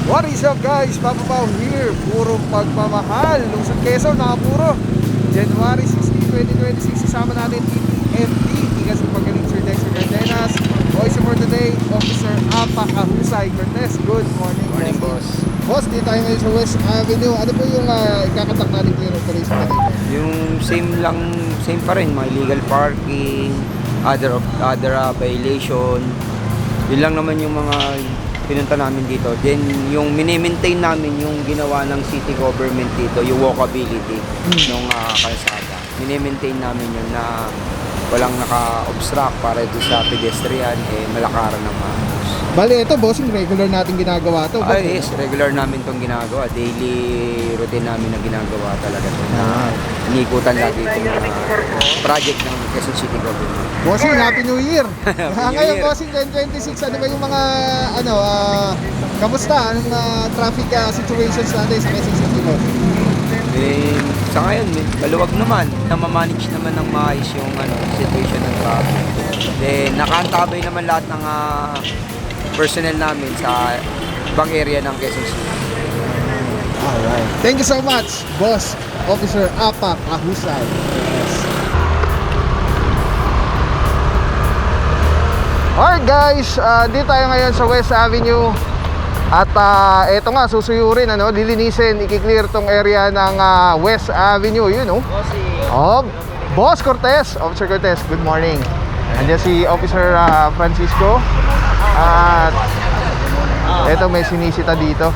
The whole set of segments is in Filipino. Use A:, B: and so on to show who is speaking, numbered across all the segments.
A: What is up guys? Papa Pao here. Puro pagmamahal. Lungsod Quezon, nakapuro. January 16, 2026. Kasama natin TTMD. Tigas ng Pagaling Sir Dexter Cardenas. Voice for today, Officer Apa Kahusay Cortez. Good morning.
B: Morning, boss.
A: Boss, dito tayo ngayon sa West Avenue. Ano po yung ikakatak natin clear operation natin?
B: Yung same pa rin, mga illegal parking, other violation. Yun lang naman yung mga pinunta namin dito. Then yung mini-maintain namin yung ginawa ng city government dito, yung walkability ng kalsada. Mini-maintain namin yun na walang naka-obstruct para ito sa pedestrian, malakaran ng maayos.
A: Bali, ito boss, yung regular natin ginagawa to.
B: Ay, yes, regular namin itong ginagawa. Daily routine namin na ginagawa talaga ito. Na inikutan lagi itong project ng Quezon City Government.
A: Bossing, Happy New Year!
B: New
A: Ngayon,
B: Year.
A: Bossing, 2026, ano ba yung mga, kamusta? Anong traffic situations natin sa Quezon City, boss?
B: Sa ngayon, maluwag naman. Namamanage naman ng maayos yung situation ng traffic. Then, nakaantabay naman lahat ng personnel namin sa ibang area ng Quezon City.
A: Alright. Thank you so much, Boss Officer Apa Kahusay. Yes. Alright guys, dito tayo ngayon sa West Avenue. At eto nga, susuyurin, lilinisin, i-clear tong area ng West Avenue, yun, Boss Cortez, Officer Cortez, good morning. Andiyan si Officer Francisco. At eto, may sinisita dito.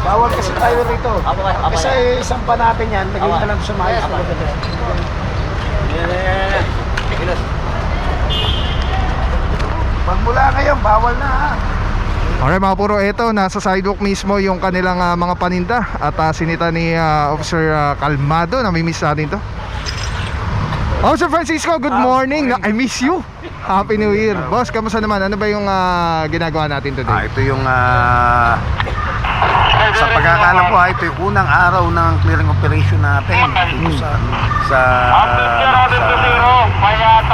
C: Bawal kasi tayo rito. Kasi isang pa natin yan, naging alam sa maayos na maganda. Magmula ngayon, bawal na ha.
A: Alright mga puro, eto, nasa sidewalk mismo yung kanilang mga paninda. At sinita ni Officer Calmado, namimiss natin to. Officer Francisco, good morning. I miss you. Happy New Year. Boss, kamusta naman? Ano ba yung ginagawa natin today?
C: Ito yung sa pagkakaalam ko, ito yung unang araw ng clearing operation natin dito sa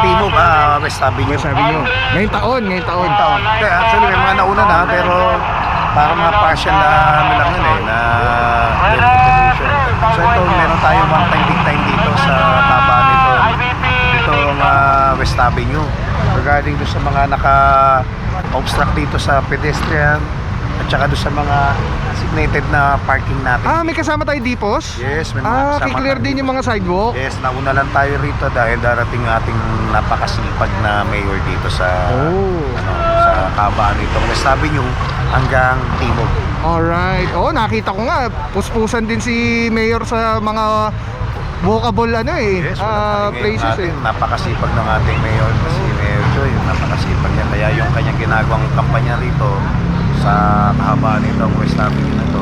C: Timog, West Avenue.
A: West Avenue. Ngayong taon.
C: Okay, actually may mga nauna na, pero parang mga partial na lang yun na clearing operation. So ito, meron tayong one time big time dito sa taba nito West Avenue regarding doon sa mga naka-obstruct dito sa pedestrian at saka doon sa mga designated na parking natin.
A: May kasama tayo dipos?
C: Yes, may mga kasama
A: kiklear
C: tayo
A: din
C: dito.
A: yung mga sidewalk?
C: Yes, nauna lang tayo rito dahil darating ating napakasipag na mayor dito sa sa kabaan nitong West Avenue hanggang Timog.
A: Alright. Nakita ko nga, puspusan din si Mayor sa mga walkable
C: Yes,
A: places
C: napakasipag ng ating mayor kasi Mayor Joy, napakasipag niya. Kaya yung kanyang ginagawang kampanya rito sa kahabaan nito ang West Avenue na to,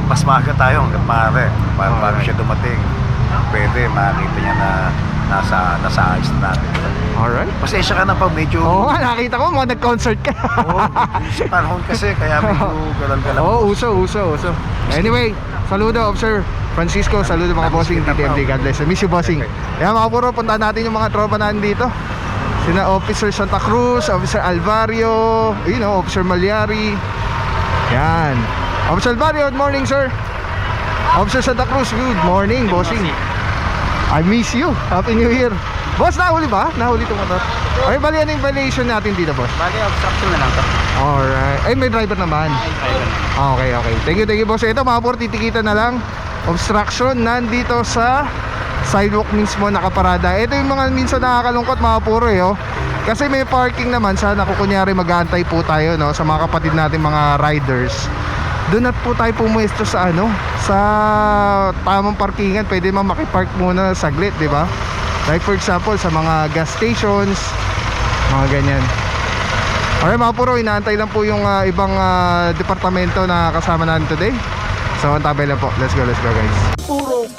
C: mas maaga tayo hanggang maaari para bago siya dumating pwede makita niya na nasa ayos na natin.
A: Alright.
C: Pasensya ka na pa, medyo
A: nakita ko mga nag-concert ka.
C: sa panahon kasi kaya medyo galang-galang.
A: Uso. Anyway, saludo Officer Francisco, saludo mga bossing TTMD. God bless. Miss you, bossing. Yan mga puro, punta natin yung mga tropa natin dito. Sina Officer Santa Cruz, Officer Alvario, Officer Malyari. Yan. Officer Alvario, good morning sir. Officer Santa Cruz, good morning bossing. I miss you. Happy New Year. Boss, nahuli ba? Nahuli itong motor? Ay, bali ano yung violation natin dito, boss?
C: Bali, obstruction na lang to.
A: Alright. Ay, may driver naman. Okay. Thank you, boss. Ito, mga puro, titikita na lang. Obstruction nandito sa sidewalk mismo nakaparada. Ito yung mga minsan nakakalungkot, mga puro, kasi may parking naman. Sana kung kunyari mag-aantay po tayo, sa mga kapatid natin, mga riders. Doon na po tayo pumuesto sa sa tamang parkingan. Pwede man makipark muna saglit, di ba? Like for example, sa mga gas stations, mga ganyan. Alright mga puro, inaantay lang po yung ibang departamento na kasama natin today. So, antabay lang po. Let's go guys. Purong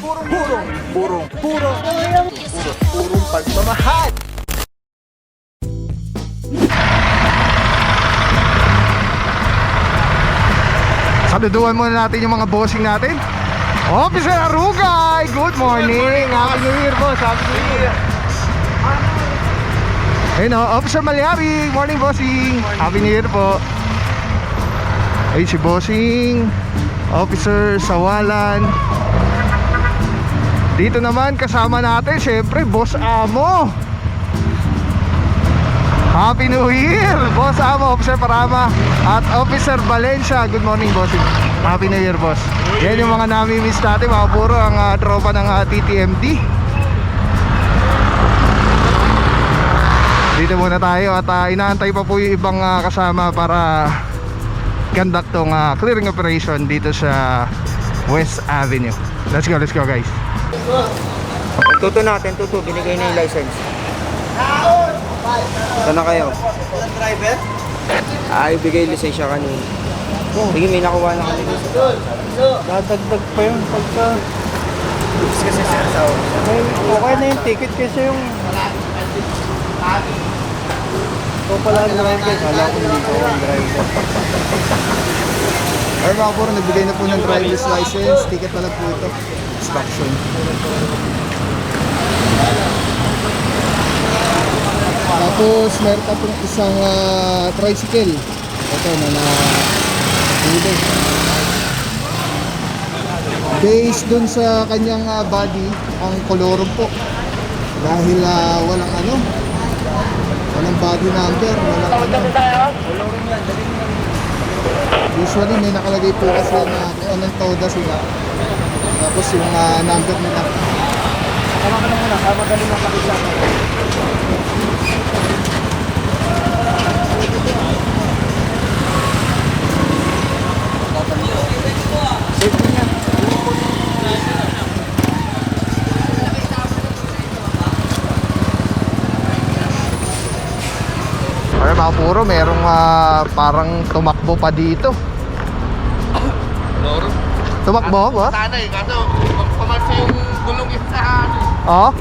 A: pagmamahal. Saluduan muna natin yung mga bossing natin. Officer Arugay, good morning. Happy New Year, boss. Happy New Year. Ayun o, Officer Malyari, morning bossing. Happy New Year po. Ay, si Bossing, Officer Sawalan. Dito naman kasama natin, syempre, Boss Amo. Happy New Year, Boss Amo, Officer Parama at Officer Valencia. Good morning, Bossing. Happy New Year, Boss. Yan yung mga nami-miss natin, mga puro ang tropa ng TTMD. Dito muna tayo at inaantay pa po yung ibang kasama para conduct tong clearing operation dito sa West Avenue. Let's go guys.
B: Tuto natin, tuto. Binigay na yung license. Ito na kayo. Driver? Ay, bigay lisensya kanina. Sige, may nakuha na kanina.
D: Dadagdag pa yun pagka...
B: Kasi sa
D: Okay na yung ticket kasi yung... Ito pala ang driver. Kala ko hindi ko ang driver.
A: Ay, mga puro, nagbigay na po ng driver's license. Ticket na lang po ito. Inspection. Tapos meron pa pong isang tricycle. Ito na nahulog. Based dun sa kanyang body, ang kolorong po. Dahil walang body number, walang Usually may nakalagay po kasi na kung anong toda sila. Tapos yung number nila.
D: Tama ka na muna, magaling ang pakisa.
A: Ay, mga puro, merong parang tumakbo pa dito. Tumakbo ba?
E: Sana eh, kaso pumarsa yung gulong yung sa
A: Oh?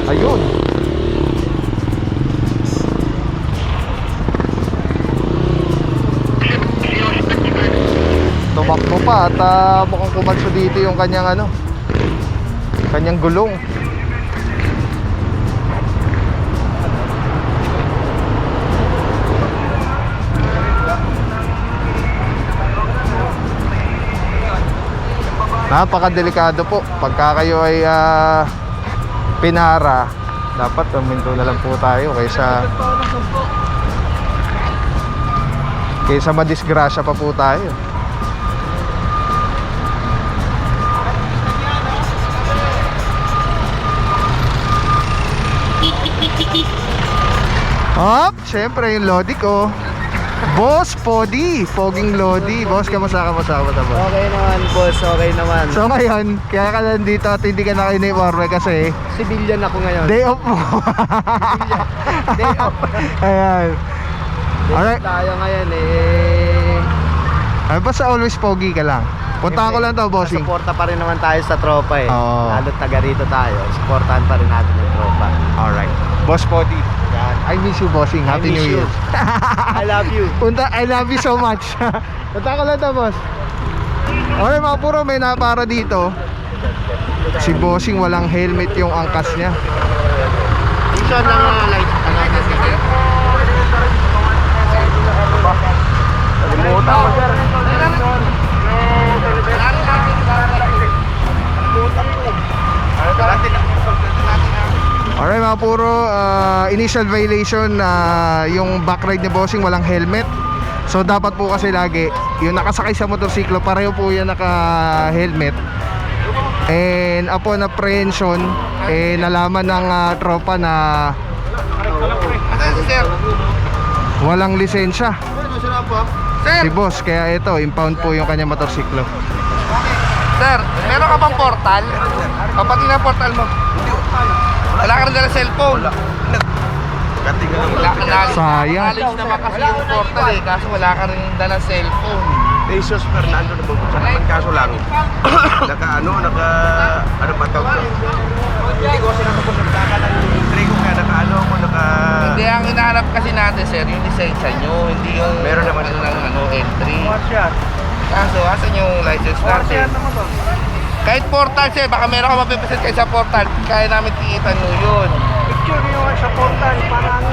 A: Ayun. Tumakbo pa at mukhang kumalso dito yung kanyang kanyang gulong. Napakadelikado po. Pagka kayo ay pinara, dapat huminto na lang po tayo kaysa madisgrasya pa po tayo. Hop, syempre yung Lodi ko. Boss Podi, Poging Lodi. Boss, kamusta mo?
D: Okay naman, boss. Okay naman.
A: So ngayon, kaya ka nandito at hindi ka na uniforme kasi
D: Civilian ako ngayon.
A: day off mo.
D: Day off.
A: Ayan. Alright.
D: Tayo ngayon eh.
A: Ay, basta always pogi ka lang. Puntahan ko lang to, bossing.
D: Suporta pa rin naman tayo sa tropa eh.
A: Oo.
D: Lalo't taga rito tayo. Suportahan pa rin natin yung tropa.
A: Alright. Boss Podi. Yan. I miss you, bossing. Happy
D: miss
A: New
D: you.
A: Year.
D: I love you.
A: I love you so much. Punta ko lang to, boss. Okay, mga puro, may napara dito. Si bossing walang helmet yung angkas niya.
D: Ito lang light.
E: Kalimutan mo, sir.
A: Alright, mga puro, initial violation, yung back ride ni bossing walang helmet. So dapat po kasi lagi yung nakasakay sa motorsiklo pareho po yan naka-helmet. And upon apprehension, nalaman ng tropa na
E: Sir,
A: walang lisensya
E: sir,
A: si boss, kaya ito, impound po yung kanyang motorsiklo.
E: sir, meron ka bang portal? Kapatid na portal mo. Wala ka rin dala cellphone. Wala ka na.
A: Sayang.
E: Knowledge naman kasi yung portal eh, kaso wala ka rin dala cellphone.
C: Jesus Fernando na bubuksan naman kaso lang. Ano ba tawag? Hindi ko sinatapos ng baka ng trigo kaya
E: Hindi, ang hinahanap kasi natin sir, yung lisensya nyo, hindi yung
C: Meron naman
E: entry. Kaso, asan yung license natin? Kahit portal sir, baka meron ka mapipresent kayo sa portal, kaya namin tikitan nyo yun.
D: Picture yung sa portal. Parang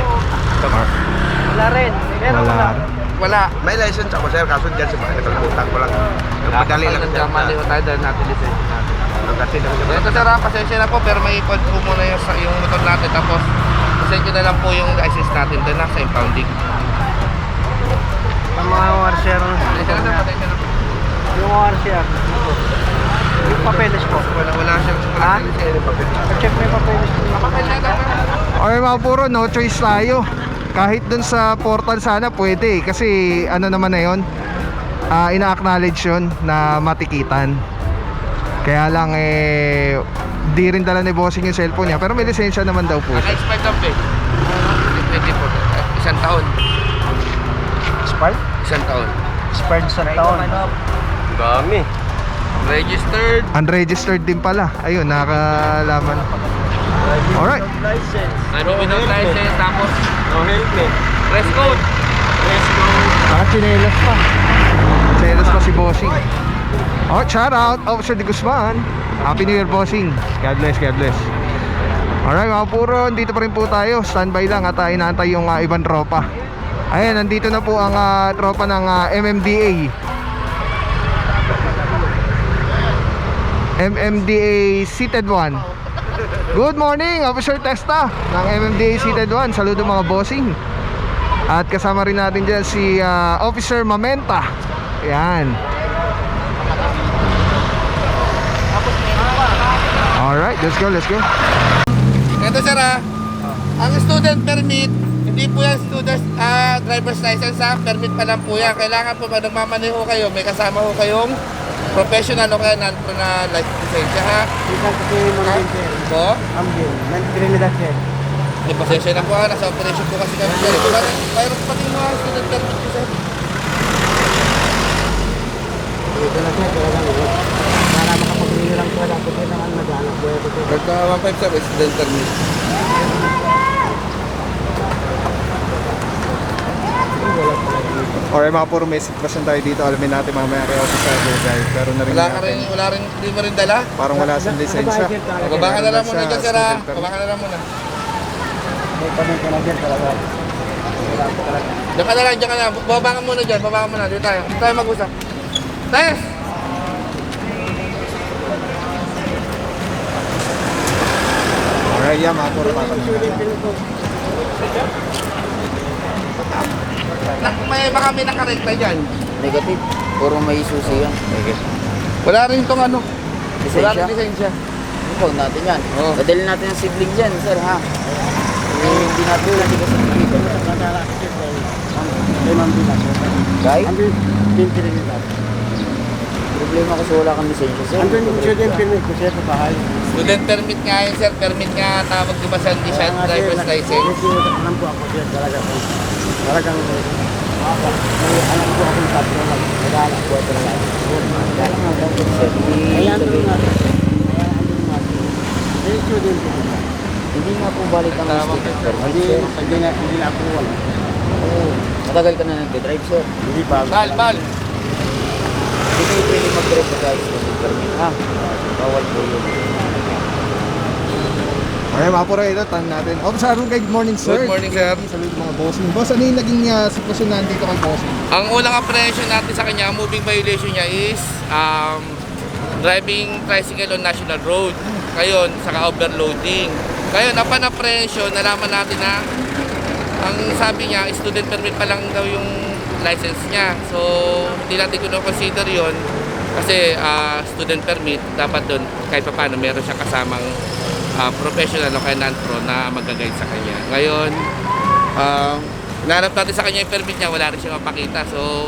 D: wala rin. Meron
A: Wala.
D: wala.
E: wala.
C: May license ako sir, kaso dyan sa bahay, nakalimutan ko lang. Madali lang sir.
E: Mali ko tayo dahil natin lisensya natin.
C: Kasi
E: Ito sir, pasensya na po pero may ipod po muna yung motor natin tapos pasensya na lang po yung license natin doon na sa impounding.
D: Ang mga ORCR,
E: Pasensya na po.
D: yung ORCR, yung papeles po.
E: Wala siyang
D: Ha?
E: lisensya.
D: Check mo yung papeles po.
E: Pasensya na po.
A: Okay mga puro, no choice tayo. Kahit dun sa portal sana pwede kasi ano naman na yun, ina-acknowledge yun na matikitan. Kaya lang di rin dala ni bossing yung cellphone niya, pero may lisensya naman daw po siya.
E: Naka-expired lang po eh. 24. Isang taon.
D: Expired?
E: Isang taon.
D: Expired sa taon.
E: Dami. Registered.
A: Unregistered din pala. Ayun, nakakalaman. Alright.
D: License.
E: Without license. Tapos
D: No helmet.
E: press code.
A: Nakachinelas pa. Chinelas pa si bossing. Oh, shout out Officer De Guzman. Happy New Year bossing. God bless, God bless. Alright mga puro, dito pa rin po tayo. Standby lang at inaantay yung ibang tropa. Ayan, nandito na po ang tropa ng MMDA. MMDA Seated 1. Good morning, Officer Testa ng MMDA Seated 1. Saludo mga bossing. At kasama rin natin dyan si Officer Mamenta. Ayan. Alright, let's go, let's go.
E: Ito sir ang student permit, hindi po yan student driver's license permit pa lang po yan. Kailangan po pag nagmamaneho kayo, may kasama ho kayong professional o kaya non-pro na lisensya ha.
D: Isang kasi mambin sir.
E: Po?
D: Mambin. Trinidad sir.
E: Pasensya na po nasa operation po kasi kami sir. Mayroon pati mga student permit po sir.
D: Ito na sir. Para makapag-review lang po lang. Kasi naman nag-anak po ito.
E: Pagka 1.5 sir, student permit.
A: Alright mga puro, may sitwasyon tayo dito. Alamin natin mamaya kay Officer Bugay. Pero na rin
E: Wala rin, hindi mo rin dala?
A: parang wala siyang lisensya.
E: Baba ka na lang muna dyan sir ha. Baba ka na lang muna.
D: May pamit ko na dyan talaga. Wala po talaga.
E: Diyan ka na lang, diyan ka na. Baba ka muna dyan, baba ka muna. Dito tayo mag-usap. Tess!
A: Alright, yeah mga puro,
E: Baka may nakarekta dyan.
B: Negative. Puro may susi yan.
E: Wala rin itong ano. Wala
B: Lisensya?
E: rin lisensya.
B: Ikaw natin yan.
E: Oo.
B: Dadalhin natin ang sibling dyan, sir, ha? Hindi natin kasi dito.
D: May mambin na sir.
B: Guys,
D: Mambin. Din Trinidad.
B: problema kasi wala kang lisensya, sir.
D: Andun yung student permit ko sir sa bahay.
E: Student permit nga yun sir. Permit nga tawag di ba sa hindi siya driver's license.
D: Alam po ako sir talaga. Talagang may alam po akong tatlo lang. Nag-aanak po ito lang.
B: Kaya nga daw, sir.
D: Kaya andun natin. Kaya andun natin. May student permit.
B: Hindi nga po balik ang student permit,
D: Hindi
B: sir.
D: hindi na ako wala.
B: Oo. Matagal ka na nag-drive, sir.
D: Hindi pa.
E: Bal.
B: Hindi kayo pwede mag-drive sa guys student permit, ha? Bawal po yun.
A: Okay mga puro, ito tanong natin. Officer Arugay, good morning sir.
E: Good morning sir.
A: Saludo mga bossing. Boss, ano yung naging sitwasyon nandito kay bossing?
E: Ang unang apprehension natin sa kanya, ang moving violation niya is driving tricycle on national road. Ngayon, saka overloading. Ngayon, upon apprehension, nalaman natin na ang sabi niya, student permit pa lang daw yung license niya. So, hindi natin consider yon kasi student permit, dapat doon kahit pa paano meron siyang kasamang professional o kaya non-pro na mag-guide sa kanya. Ngayon, hinanap natin sa kanya yung permit niya, wala rin siyang mapakita. So,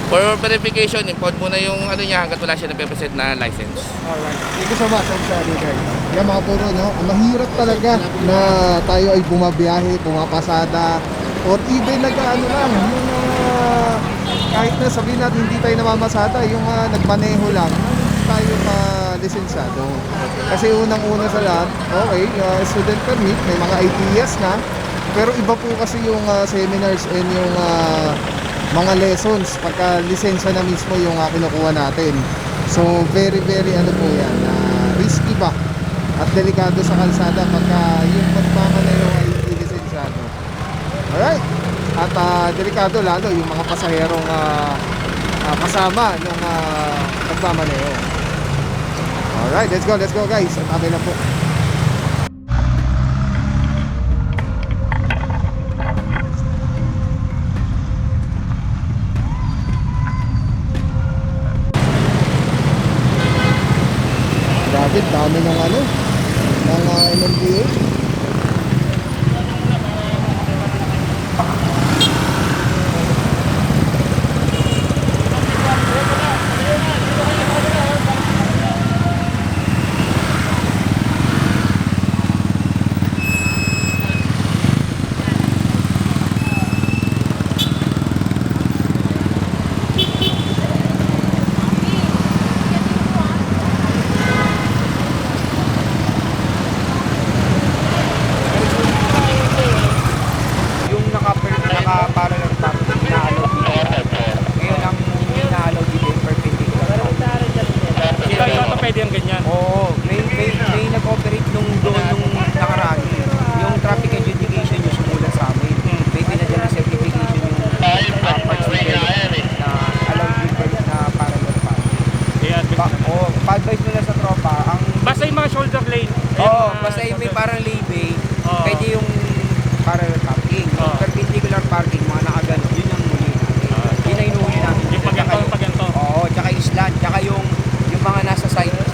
E: for verification, impound muna yung ano niya hanggat wala siya nagpe-present na license.
A: Alright. Thank you so much, Officer Arugay. Yan mga puro, no? Ang mahirap talaga na tayo ay bumabiyahe, pumapasada, or even nag-ano lang, yung kahit na sabihin natin hindi tayo namamasada, yung nagmaneho lang, hindi tayo lisensado. Kasi unang-una sa lahat, okay, student permit, may mga ITS na, pero iba po kasi yung seminars and yung mga lessons pagka lisensya na mismo yung kinukuha natin. So very ano po yan, risky ba at delikado sa kalsada pagka yung magmamaneho ay hindi lisensyado. Alright, At delikado lalo yung mga pasaherong kasama nung nagmamaneho. Alright, let's go guys. At amin na po. Grabe, dami ng MMDA.
B: Yung naka-parallel parking inaalaw dito. Ngayon ang inaalaw dito yung perpendicular parking.
F: Ito pwede yung ganyan.
B: Oo, may nag-operate nung doon nung nakaraan. Yung traffic adjudication yung sumulat sa amin. May pinadala certification yung parts development na allow dito na parallel parking.
F: Kaya,
B: Pa-advise nila sa tropa, ang
F: basta yung mga shoulder lane.
B: basta yung may parang lay-bay,
F: Oo.
B: pwede yung parallel parking. Yung
F: Oo.
B: perpendicular parking, mga nakagano, yun ang muli natin. Yun ang inuuli natin.
F: Yung pagganto.
B: Oo, tsaka yung slant, tsaka yung mga nasa sidewalk.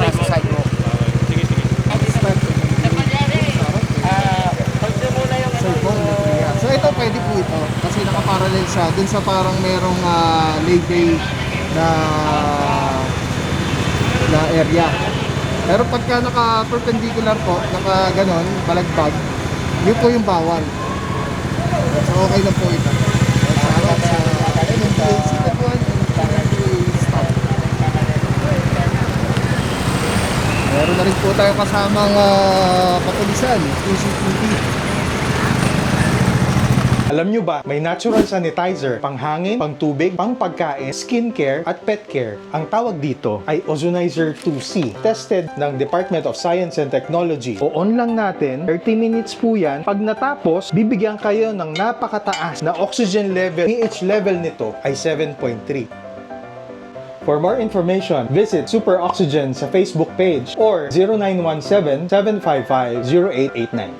F: Sige.
A: So ito pwede po ito kasi nakaparallel siya dun sa parang merong lay-bay na area. Pero pagka naka-perpendicular po, naka-ganon, balagbag, yun po yung bawal. So okay na po ito. Sa harap sa MMDA Seated 1 and MMDA Stop. Meron na rin po tayo kasamang kapulisan, CCTV.
G: Alam nyo ba, may natural sanitizer, panghangin, pangtubig, pangpagkain, skincare, at pet care. Ang tawag dito ay Ozonizer 2C. Tested ng Department of Science and Technology. O-on lang natin, 30 minutes po yan. Pag natapos, bibigyan kayo ng napakataas na oxygen level. pH level nito ay 7.3. For more information, visit Super Oxygen sa Facebook page or 0917-755-0889.